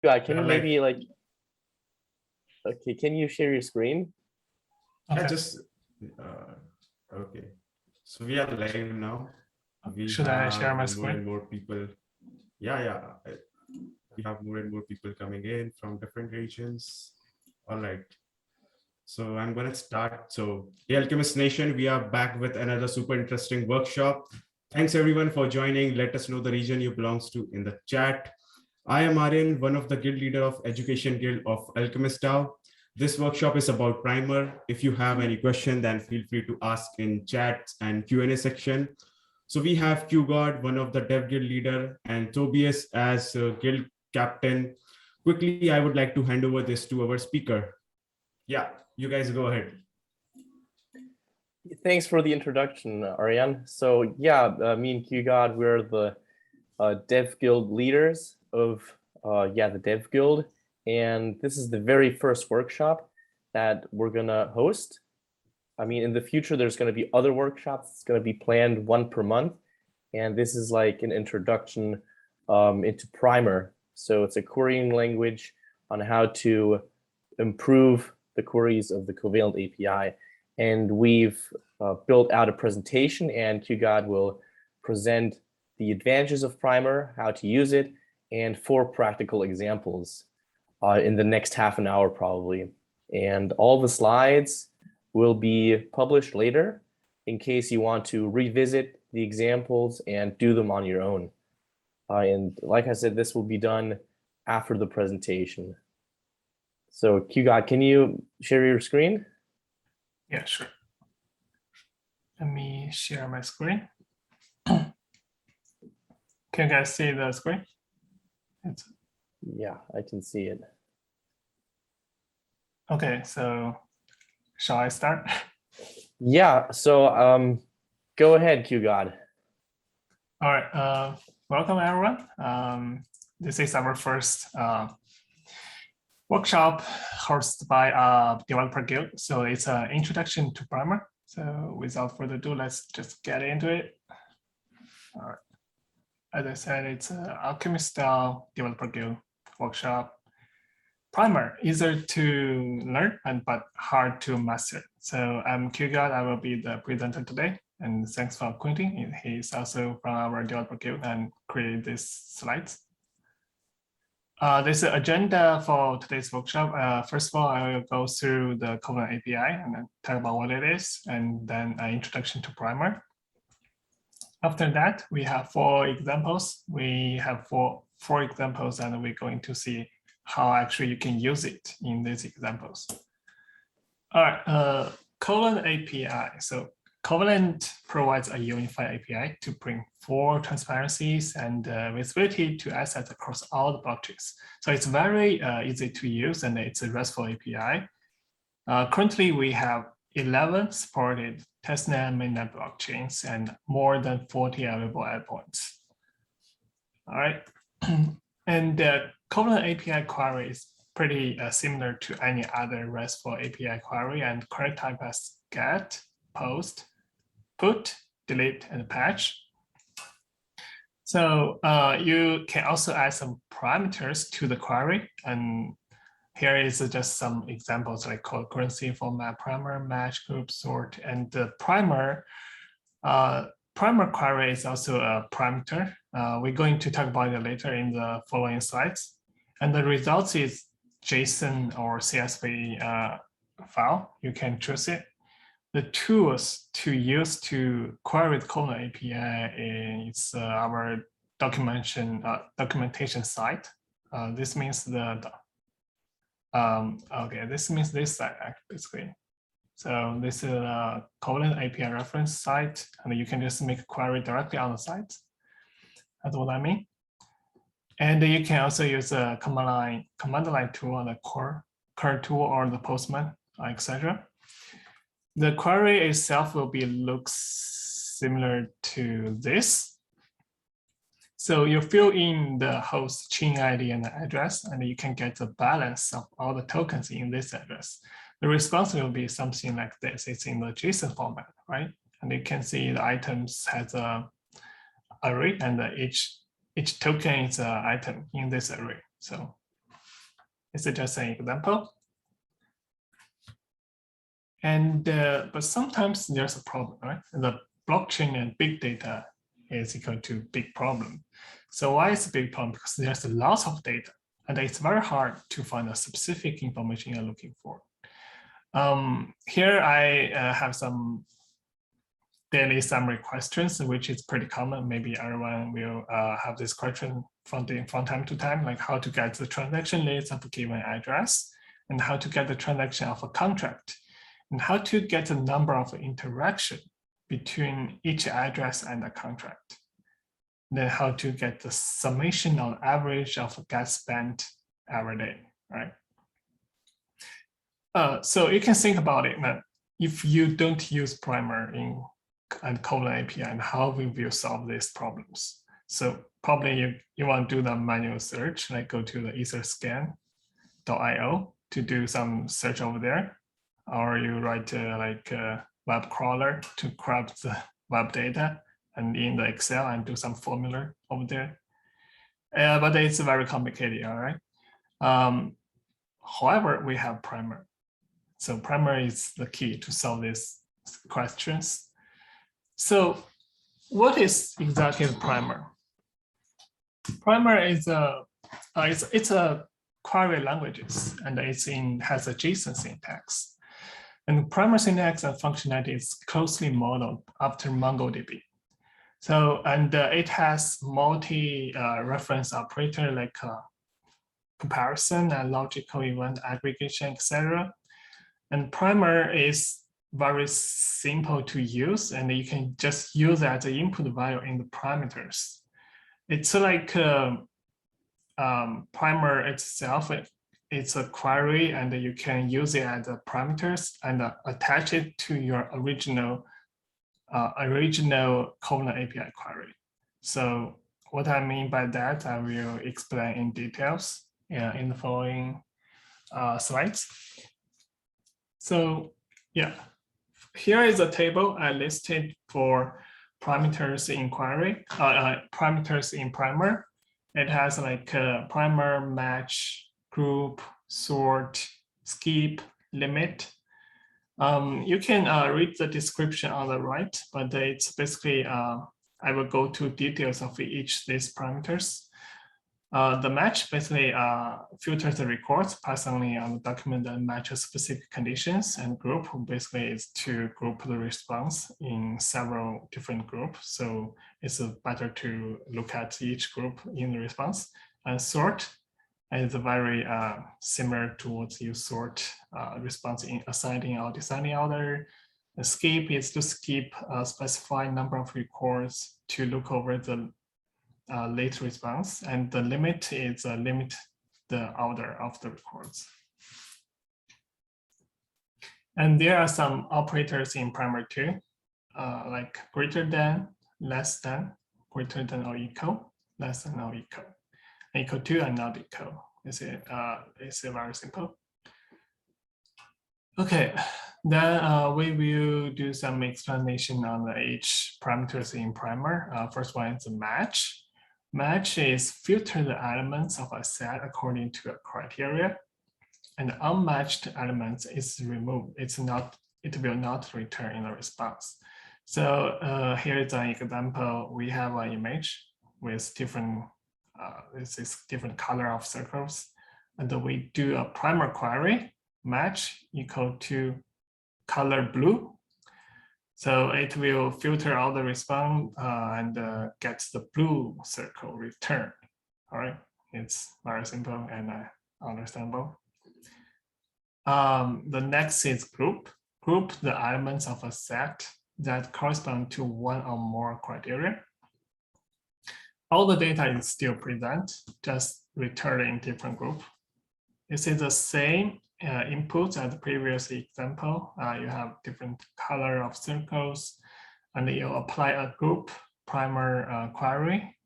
God, can Yeah, you maybe okay, can you share your screen? Yeah, Okay. just okay. So we are live now. We Should I share my have more screen? and more people. Yeah. We have more and more people coming in from different regions. All right. So I'm going to start. So, hey, Alchemist Nation, we are back with another super interesting workshop. Thanks everyone for joining. Let us know the region you belongs to in the chat. I am Aryan, one of the guild leader of Education Guild of Alchemist DAO. This workshop is about primer. If you have any question, then feel free to ask in chats and Q&A section. So we have QGod, one of the dev guild leader, and Tobias as guild captain. Quickly, I would like to hand over this to our speaker. Yeah, you guys go ahead. Thanks for the introduction, Ariane. So yeah, me and QGod, we're the dev guild leaders of the dev guild. And this is the very first workshop that we're gonna host. I mean, in the future, there's gonna be other workshops. It's gonna be planned one per month. And this is like an introduction into Primer. So it's a querying language on how to improve the queries of the Covalent API. And we've built out a presentation, and QGod will present the advantages of Primer, how to use it, and 4 practical examples in the next half an hour probably. And all the slides will be published later in case you want to revisit the examples and do them on your own. And like I said, this will be done after the presentation. So QGod, can you share your screen? Yeah, sure. Let me share my screen. Can you guys see the screen? Yeah, I can see it. Okay, so shall I start? Yeah, so go ahead, QGod. All right, welcome everyone. This is our first workshop hosted by Developer Guild. So it's an introduction to Primer. So without further ado, let's just get into it. All right. As I said, it's an Alchemist DAO Developer Guild workshop. Primer, easier to learn but hard to master. So I'm QGod, I will be the presenter today. And thanks for Quentin. He's also from our Developer Guild and created these slides. This is the agenda for today's workshop. First of all, I will go through the Covalent API and then talk about what it is, and then an introduction to Primer. After that, we have 4 examples. We have four examples, and we're going to see how actually you can use it in these examples. All right, Covalent API. So Covalent provides a unified API to bring 4 transparencies and visibility to assets across all the blockchains. So it's very easy to use, and it's a RESTful API. Currently, we have 11 supported testnet and mainnet blockchains and more than 40 available endpoints. All right, and the Covalent API query is pretty similar to any other RESTful API query, and query type as get, post, put, delete, and patch. So you can also add some parameters to the query, and here is just some examples like code currency, format, primer, match, group, sort, and the primer query is also a parameter. We're going to talk about it later in the following slides. And the results is JSON or CSV file. You can choose it. The tools to use to query the Covalent API is our documentation site. This means this means this site basically. So this is a Covalent API reference site, and you can just make a query directly on the site. That's what I mean. And you can also use a command line tool on the core tool or the Postman, etc. The query itself will look similar to this. So you fill in the host chain ID and the address, and you can get the balance of all the tokens in this address. The response will be something like this. It's in the JSON format, right? And you can see the items has a array, and each token is an item in this array. So It's just an example. And but sometimes there's a problem, right? The blockchain and big data is equal to big problem. So why is a big problem? Because there's a lot of data, and it's very hard to find a specific information you're looking for. Here I have some daily summary questions, which is pretty common. Maybe everyone will have this question from time to time, like how to get the transaction list of a given address, and how to get the transaction of a contract, and how to get the number of interaction between each address and the contract. Then how to get the summation or average of gas spent every day, right? So you can think about it now. If you don't use Primer and Covalent API, and how we will solve these problems. So probably you want to do the manual search, like go to the etherscan.io to do some search over there, or you write like a web crawler to grab the web data and in the Excel and do some formula over there. But it's very complicated, all right? However, we have Primer. So Primer is the key to solve these questions. So what is exactly the Primer? Primer is it's a query languages, and has a JSON syntax. And Primer syntax and functionality is closely modeled after MongoDB. So, and it has multi-reference operator like comparison and logical event aggregation, etc. And Primer is very simple to use, and you can just use it as an input value in the parameters. It's like Primer itself, it's a query, and you can use it as a parameters and attach it to your original Covalent API query. So what I mean by that, I will explain in details in the following slides. So yeah, here is a table I listed for parameters in query, parameters in Primer. It has like Primer, match, group, sort, skip, limit. You can read the description on the right, but it's basically, I will go to details of each of these parameters. The match basically filters the records passed only on the document that matches specific conditions, and group basically is to group the response in several different groups. So it's better to look at each group in the response. And sort is very similar to what you sort response in assigning or designing order. The skip is to skip a specified number of records to look over the late response, and the limit is limit the order of the records. And there are some operators in Primer too, like greater than, less than, greater than or equal, less than or equal to, and not equal. It's very simple. Okay, then we will do some explanation on each parameters in Primer. First one is a match. Match is filter the elements of a set according to a criteria, and unmatched elements is removed. It will not return in the response. So here is an example. We have an image with different different color of circles, and then we do a Primer query match equal to color blue. So it will filter all the response and gets the blue circle return. All right, it's very simple and understandable. The next is group. Group the elements of a set that correspond to one or more criteria. All the data is still present, just return in different group. This is the same inputs as the previous example. You have different color of circles, and you apply a group Primer query.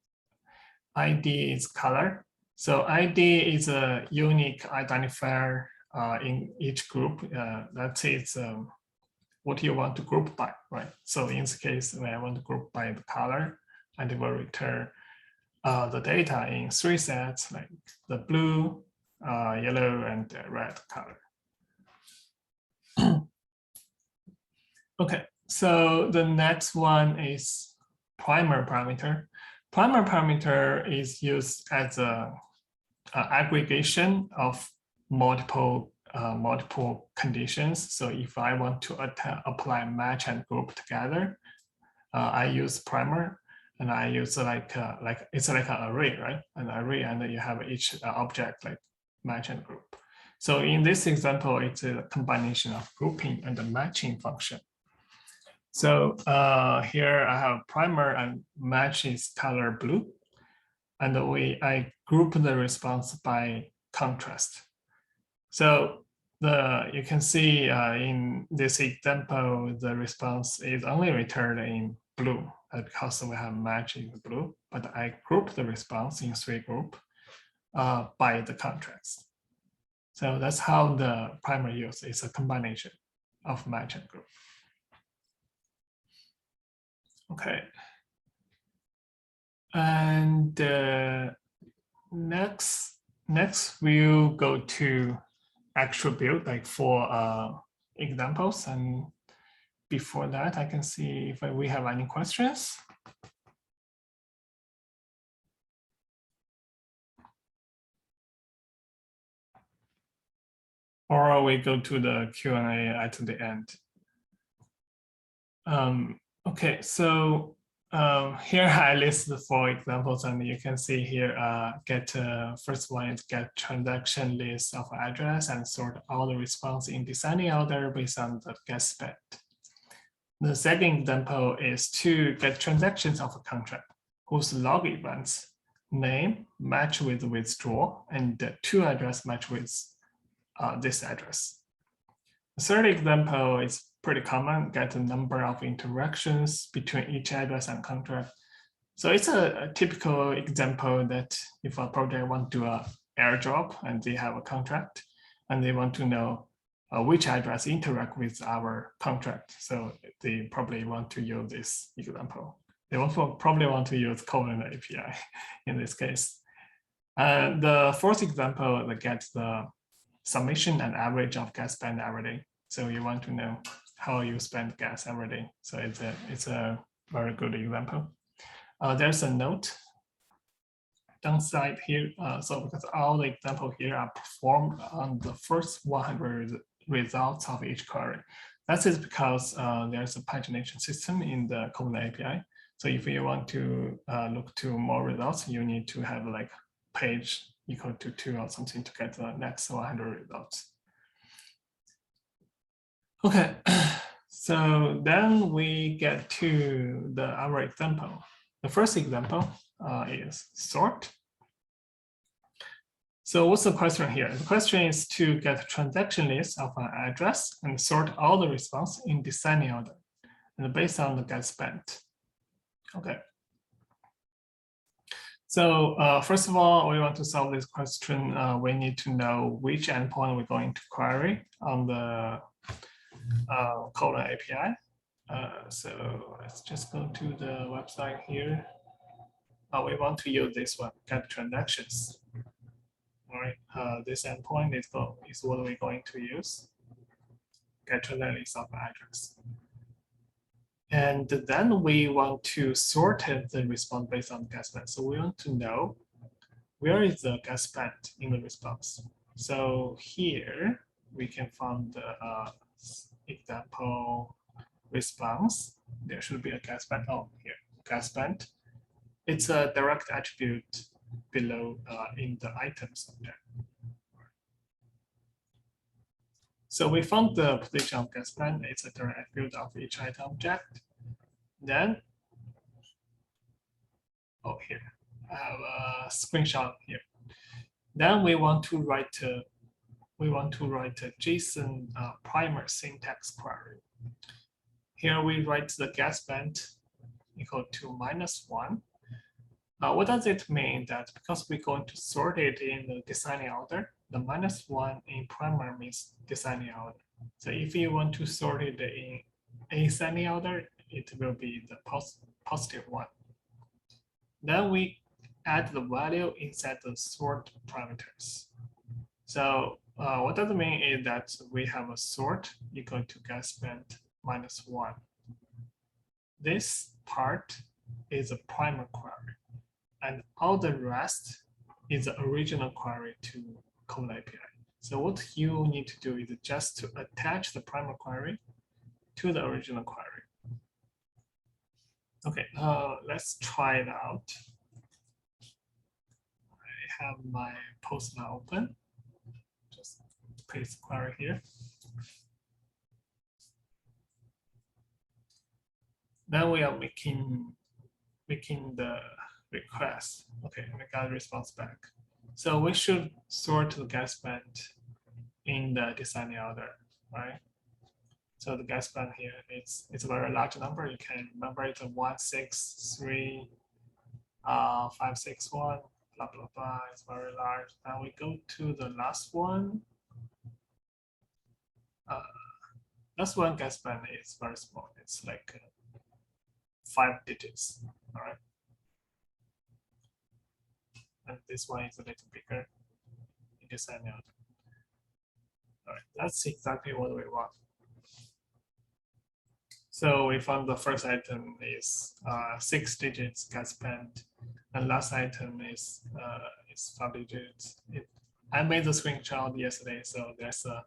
ID is color. So ID is a unique identifier in each group. Let's say it's what you want to group by, right? So in this case, when I want to group by the color, and it will return the data in 3 sets, like the blue, yellow and red color. Okay, so the next one is primer parameter. Primer parameter is used as a aggregation of multiple conditions. So if I want to apply match and group together, I use primer, and I use it's like an array, right? An array, and then you have each object like match and group. So in this example, it's a combination of grouping and the matching function. So here I have primer and match is color blue, and I group the response by contrast. So you can see in this example, the response is only returned in blue because we have match in blue, but I group the response in 3 groups by the contrast. So that's how the primer use is a combination of match and group. Okay. And next we'll go to actual build, like 4 examples. And before that, I can see if we have any questions. Or we go to the Q&A at the end. Okay, so here I list the 4 examples, and you can see here, first one is get transaction list of address and sort all the response in descending order based on the get spent. The second example is to get transactions of a contract whose log events, name match with withdraw, and the 2 address match with this address. The third example is pretty common, get the number of interactions between each address and contract. So it's a typical example that if a project want to do an airdrop and they have a contract and they want to know which address interact with our contract. So they probably want to use this example. They also probably want to use Covalent API in this case. The fourth example, they get the summation and average of gas spent every day. So you want to know how you spend gas every day. So it's a very good example. There's a note downside here. So because all the examples here are performed on the first 100 results of each query. That is because there's a pagination system in the Covalent API. So if you want to look to more results, you need to have like page equal to 2 or something to get the next 100 results. Okay, so then we get to our example. The first example is sort. So what's the question here? The question is to get a transaction list of an address and sort all the response in descending order and based on the get spent. Okay. So first of all, we want to solve this question. We need to know which endpoint we're going to query on the Covalent API. So let's just go to the website here. We want to use this one, get transactions. All right, this endpoint is what we're going to use. Get transaction list of address. And then we want to sort the response based on gas spent. So we want to know where is the gas spent in the response. So here we can find the example response. There should be a gas spent. Oh, here, gas spent. It's a direct attribute below in the items object. So we found the position of gas spent. It's a direct attribute of each item object. Then, oh, here, I have a screenshot here. Then we want to write a JSON primer syntax query. Here we write the gas spent equal to -1. What does it mean? That because we're going to sort it in the descending order, the -1 in primer means descending order. So if you want to sort it in ascending order, it will be the +1. Then we add the value inside the sort parameters. So what does it mean is that we have a sort equal to get spent minus 1. This part is a primer query, and all the rest is the original query to Covalent API. So what you need to do is just to attach the primer query to the original query. Okay, let's try it out. I have my Postman open. Just paste query here. Then we are making the request. Okay, we got a response back. So we should sort the get spent in the descending order, right? So the get spent here, it's a very large number. You can remember it's a 163, 561, blah blah blah. It's very large. Now we go to the last one. Last one get spent is very small. It's like 5 digits. All right. And this one is a little bigger in descending order. All right, that's exactly what we want. So we found the first item is 6 digits get spent, and last item is 5 digits. I made the screenshot yesterday, so there's a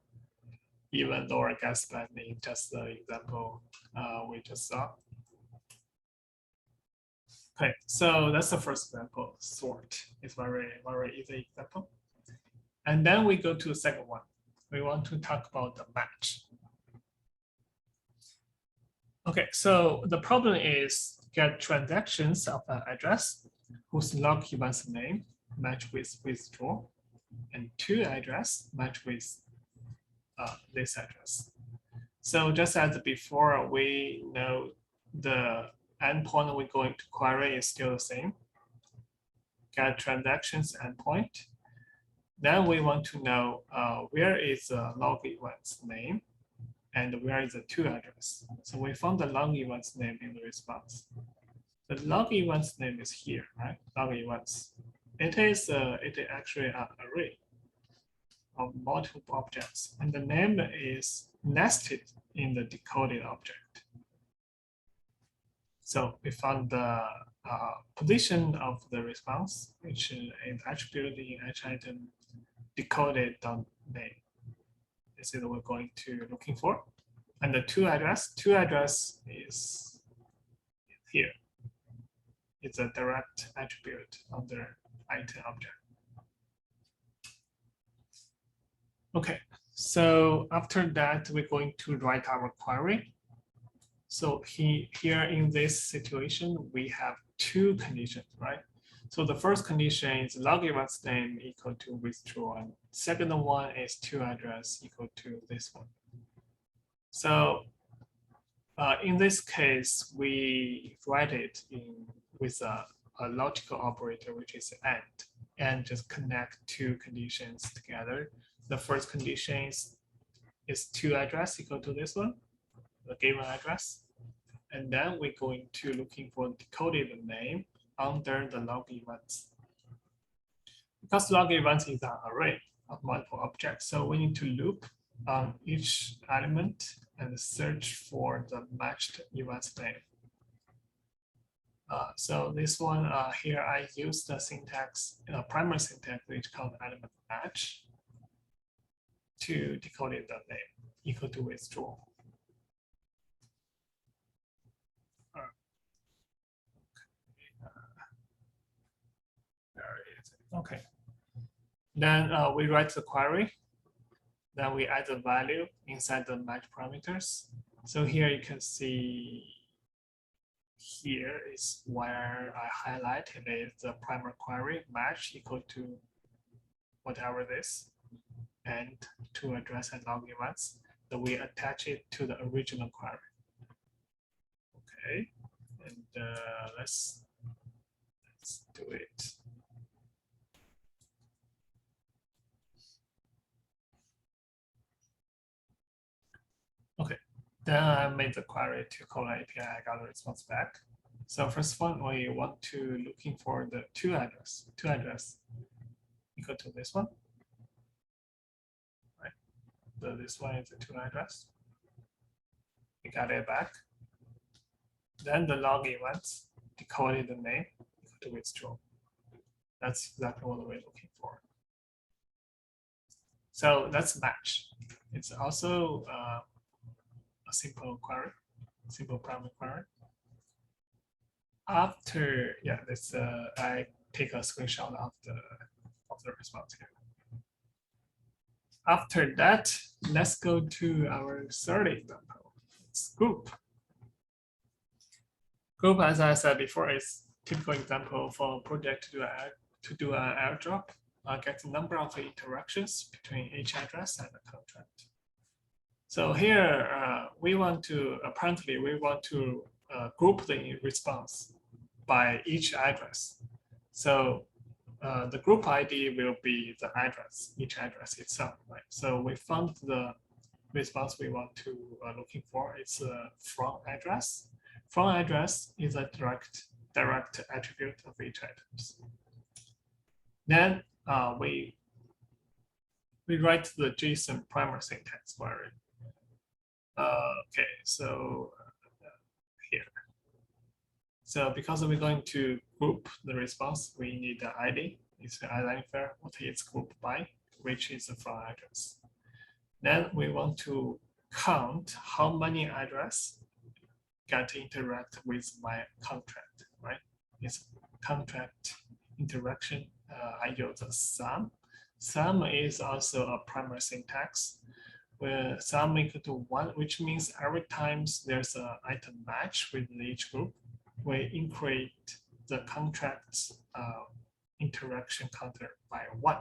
even lower get spent in just the example we just saw. Okay, so that's the first example. Sort is very easy example, and then we go to the second one. We want to talk about the match. Okay, so the problem is get transactions of an address whose log events name match with withdraw, and to address match with this address. So just as before, we know the endpoint we're going to query is still the same. Get transactions endpoint. Then we want to know where is the log event's name and where is the to address. So we found the log event's name in the response. The log event's name is here, right? Log events. It is actually an array of multiple objects, and the name is nested in the decoded object. So we found the position of the response, which is attributed in each item decoded name. This is what we're going to looking for. And the to address is here. It's a direct attribute of the item object. Okay, so after that, we're going to write our query. So here in this situation, we have 2 conditions, right? So the first condition is log event's name equal to withdraw, and second one is to address equal to this one. So in this case, we write it with a logical operator, which is and just connect 2 conditions together. The first condition is to address equal to this one, the given address. And then we're going to looking for decoded name under the log events. Because log events is an array of multiple objects, so we need to loop on each element and search for the matched event's name. So this one here, I use the syntax, primary syntax, which called element match, to decode the name equal to withdraw. Okay. Then we write the query. Then we add the value inside the match parameters. So here you can see here is where I highlighted is the primary query match equal to whatever this, and to address and log events. So we attach it to the original query. Okay, and let's do it. Okay, then I made the query to Covalent API. I got a response back. So first one, we want to looking for the to address equal to this one. this one is the to address. We got it back. Then the log events decoded the name to withdraw. That's exactly what we're looking for. So that's match. It's also a simple query, simple primary query. After, yeah, this I take a screenshot of the response here. After that, let's go to our third example. It's group. Group, as I said before, is typical example for a project to do an airdrop, get the number of interactions between each address and the contract. So here we want to group the response by each address. So the group ID will be the address, each address itself, right? So we found the response we want to looking for. It's a from address. From address is a direct attribute of each address. Then we write the JSON primer syntax query. Okay, so here. So because we're going to group the response, we need the ID. It's the identifier, what it's grouped by, which is the from address. Then we want to count how many address get to interact with my contract, right? It's contract interaction. I use a sum. Sum is also a primary syntax where sum equal to 1, which means every time there's an item match with each group, we increase the contract's interaction counter by 1.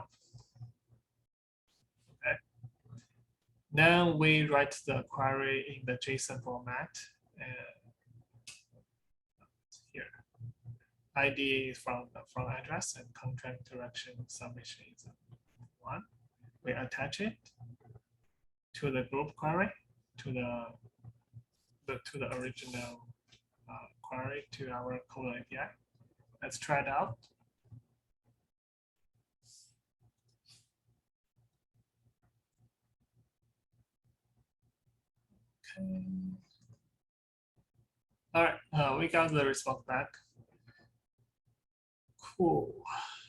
Okay. Then we write the query in the JSON format. Here, ID from the from address and contract interaction submission is 1. We attach it to the group query, to the original query to our Covalent API. Let's try it out. Okay. All right, we got the response back. Cool.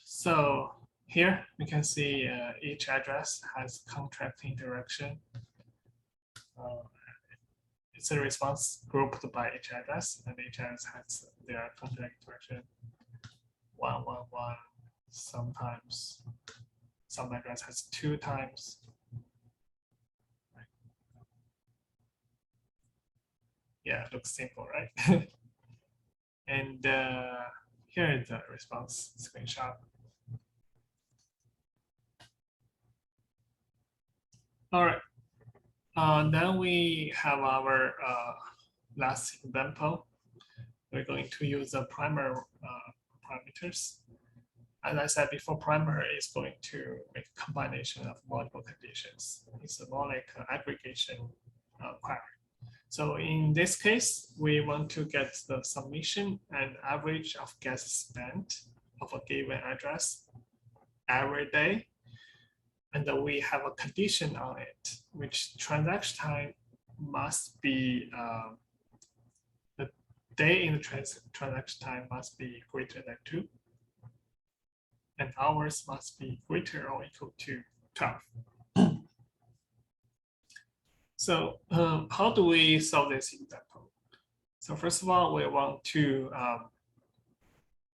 So here we can see each address has contract interaction. It's a response grouped by each address, and each address has their contract interaction 1, 1, 1. Sometimes some address has 2 times. Yeah, it looks simple, right? And here is the response screenshot. All right. Then we have our last example. We're going to use the primer parameters. As I said before, primer is going to make a combination of multiple conditions. It's more like an aggregation query. So in this case, we want to get the submission and average of gas spent of a given address every day. And then we have a condition on it, which transaction time must be, the day in the transaction time must be greater than 2. And hours must be greater or equal to 12. So how do we solve this example? So first of all, we want to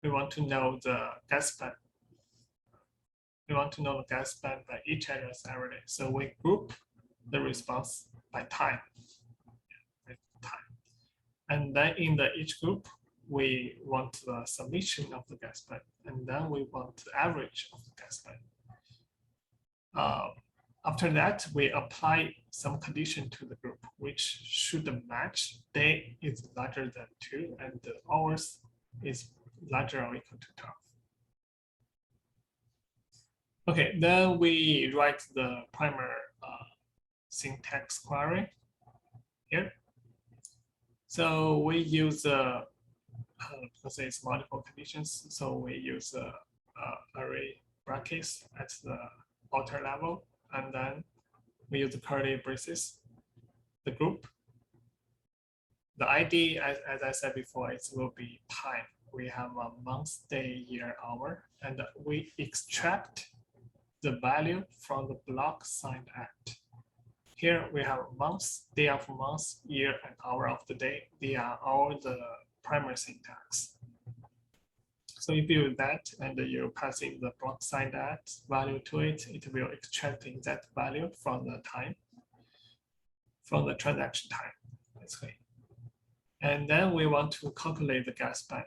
know the gas spent. We want to know the gas spent by each address every day. So we group the response by time. And then in each group, we want the submission of the gas spent, and then we want the average of the gas spent. After that, we apply some condition to the group, which should match day is larger than 2 and the hours is larger or equal to 12. Okay, then we write the primer syntax query here. So we use because it's multiple conditions, so we use array brackets at the outer level, and then we use the curly braces, the group. The ID, as I said before, it will be time. We have a month, day, year, hour, and we extract the value from the block signed at. Here we have months, day of month, year, and hour of the day. They are all the primary syntax. So if you do that and you pass in the block signed at value to it, it will extract the exact value from the time, from the transaction time, basically. And then we want to calculate the gas band.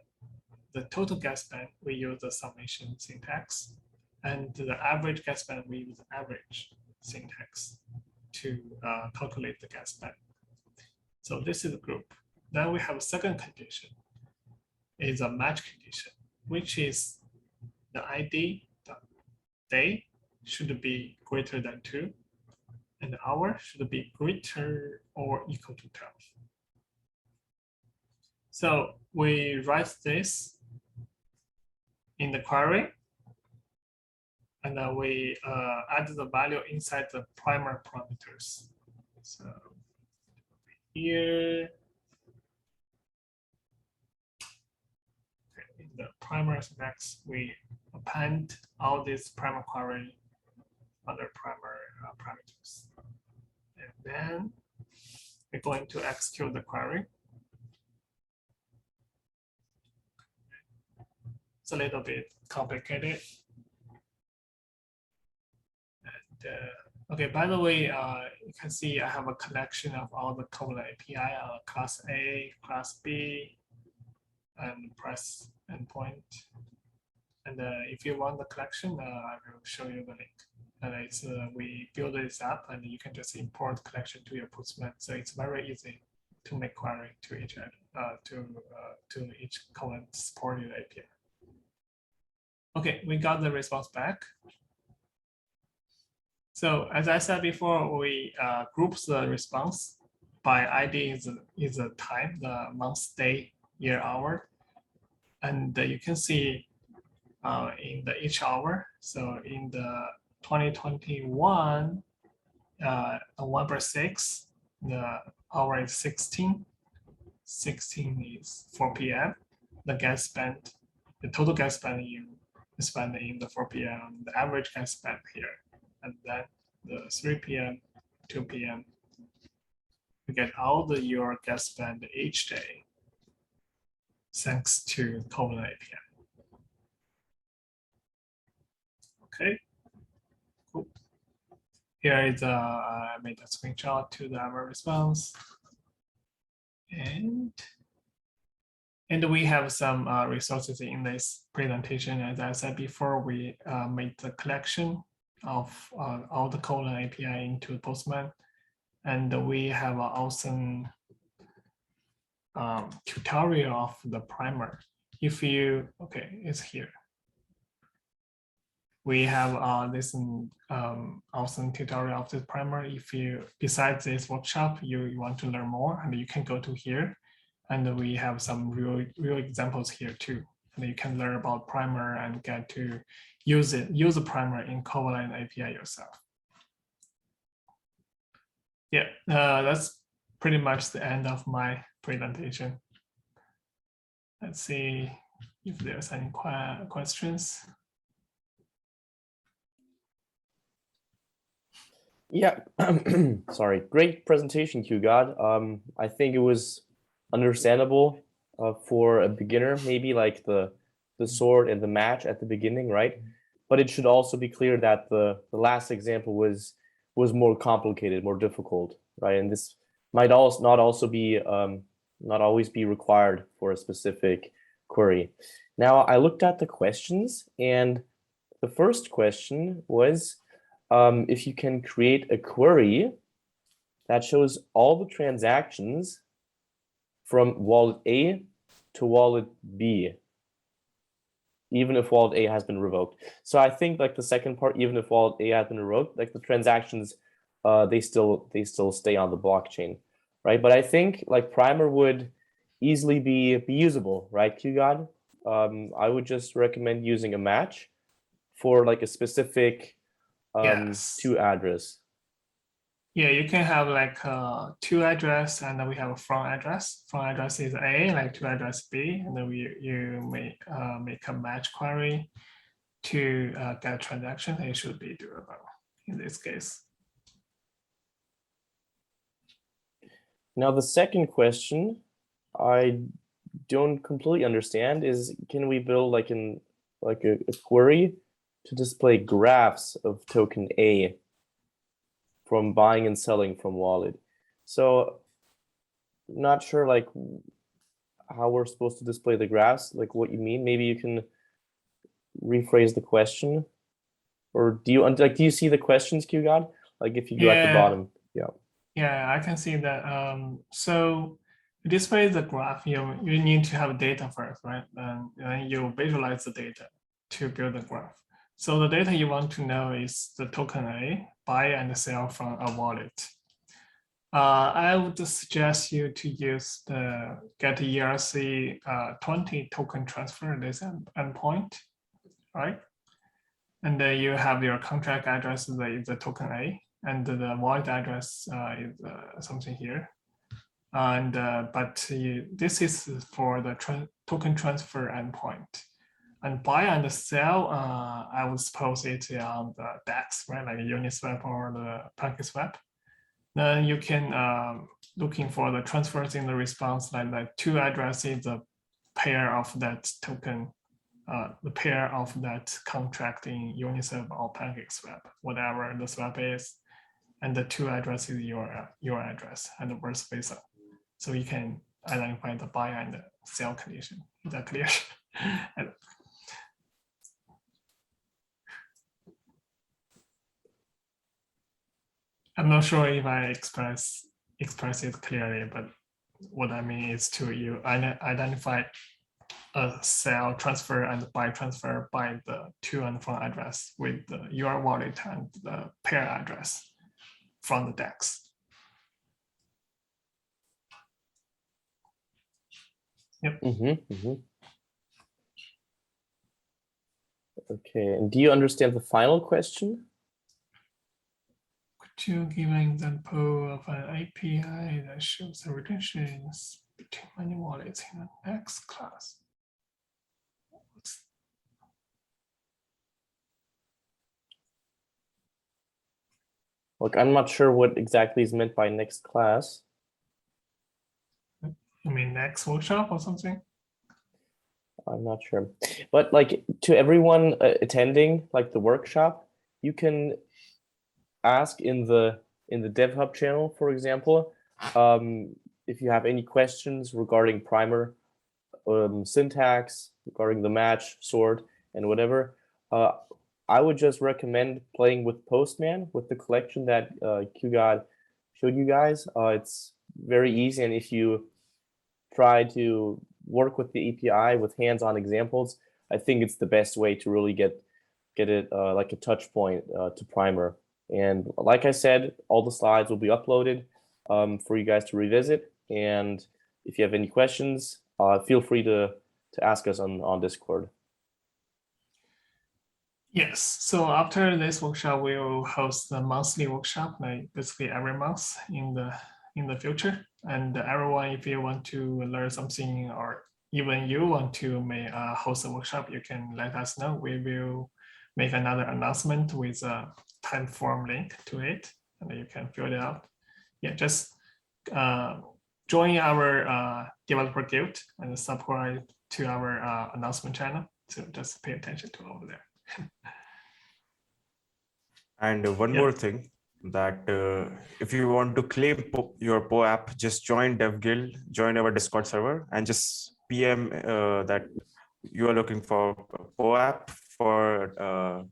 The total gas band, we use the summation syntax. And the average gas band, we use average syntax to calculate the gas band. So this is a group. Then we have a second condition, is a match condition, which is the ID, the day should be greater than 2, and the hour should be greater or equal to 12. So we write this in the query, and then we add the value inside the primer parameters. So here, in the primer syntax, we append all these primer query other primer parameters. And then we're going to execute the query. It's a little bit complicated. And okay, by the way, you can see I have a collection of all the Covalent API, class A, class B, and press endpoint. And if you want the collection, I will show you the link. And it's we build this up, and you can just import collection to your Postman. So it's very easy to make query to each Covalent supported API. Okay, we got the response back. So as I said before, we group the response by ID is a time, the month, day, year, hour. And you can see in the each hour. So in the 2021, 1/6, the hour is 16. 16 is 4 p.m. The gas spent, the total gas spent you spend in the 4 p.m. The average gas spent here, and then the 3 p.m., 2 p.m. You get all the your gas spent each day, thanks to Covalent API. Okay, cool. Here is I made a screenshot to the our response, and we have some resources in this presentation. As I said before, we made the collection of all the Covalent API into Postman, and we have an awesome tutorial of the primer. If you, okay, it's here. We have this awesome tutorial of this primer. If you, besides this workshop, you want to learn more, and you can go to here. And we have some real examples here too. And you can learn about primer and get to use the primer in Covalent API yourself. Yeah, that's pretty much the end of my presentation. Let's see if there's any questions. Yeah, sorry, great presentation, QGod. I think it was understandable for a beginner, maybe like the sort and the match at the beginning, right? But it should also be clear that the last example was more complicated, more difficult, right? And this might also not always be required for a specific query. Now, I looked at the questions, and the first question was if you can create a query that shows all the transactions from wallet A to wallet B, even if wallet A has been revoked. So I think like the second part, even if wallet A has been revoked, like the transactions, they still stay on the blockchain, right? But I think like primer would easily be usable, right, QGod? I would just recommend using a match for like a specific Yes. to address. Yeah, you can have like two address, and then we have a front address. Front address is A, like to address B, and then you may make a match query to get a transaction. It should be doable in this case. Now the second question I don't completely understand is, can we build like a query to display graphs of token A from buying and selling from wallet? So not sure like how we're supposed to display the graphs, like what you mean. Maybe you can rephrase the question, or do you see the questions, QGod? Like if you go at the bottom, yeah. Yeah, I can see that. So to display the graph, you need to have data first, right? And then you visualize the data to build the graph. So the data you want to know is the token A, buy and sell from a wallet. I would suggest you to use the get ERC 20 token transfer, this endpoint, right? And then you have your contract address is the token A, and the wallet address is something here. And this is for the token transfer endpoint. And buy and sell, I would suppose it's on the DEX, right? Like Uniswap or the PancakeSwap. Then you can looking for the transfers in the response, like two addresses, the pair of that token, the pair of that contract in Uniswap or PancakeSwap, whatever the swap is, and the two addresses your address and vice versa. So you can identify the buy and the sell condition. Is that clear? I'm not sure if I express it clearly, but what I mean is you identify a sell transfer and buy transfer by the to and from address with your wallet and the pair address from the DEX. Yep. Okay, and do you understand the final question? Could you give an example of an API that shows the relations between many wallets in the next class? Look, I'm not sure what exactly is meant by next class. You mean next workshop or something? I'm not sure, but like to everyone attending like the workshop, you can ask in the Dev Hub channel, for example, if you have any questions regarding primer, syntax, regarding the match, sort, and whatever. I would just recommend playing with Postman, with the collection that QGod showed you guys. It's very easy, and if you try to work with the API with hands-on examples, I think it's the best way to really get it like a touch point to Primer. And like I said, all the slides will be uploaded for you guys to revisit. And if you have any questions, feel free to ask us on Discord. Yes. So after this workshop, we will host a monthly workshop, like basically every month in the future. And everyone, if you want to learn something, or even you want to host a workshop, you can let us know. We will make another announcement with a time form link to it, and you can fill it out. Yeah, just join our developer guild and subscribe to our announcement channel. So just pay attention to over there. And one more thing, that if you want to claim your PO app, just join Dev Guild, join our Discord server, and just PM that you are looking for PO app for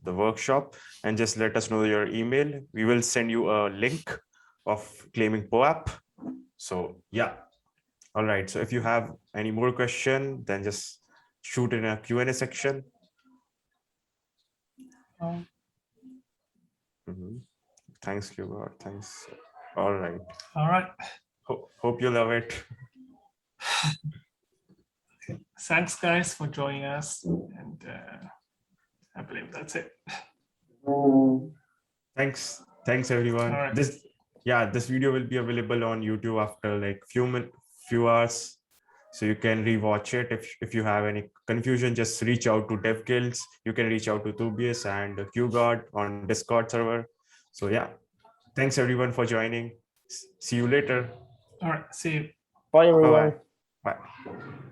the workshop, and just let us know your email. We will send you a link of claiming PO app. So yeah. All right. So if you have any more question, then just shoot in a Q&A section. Thanks, Cuba. Thanks. All right. All right. Hope you love it. Thanks, guys, for joining us. And I believe that's it. Thanks, everyone. All right. yeah, this video will be available on YouTube after like few hours. So you can rewatch it. If you have any confusion, just reach out to Dev Guilds. You can reach out to Tobias and QGuard on Discord server. So yeah, thanks everyone for joining. See you later. All right, see you. Bye, everyone. Bye-bye. Bye.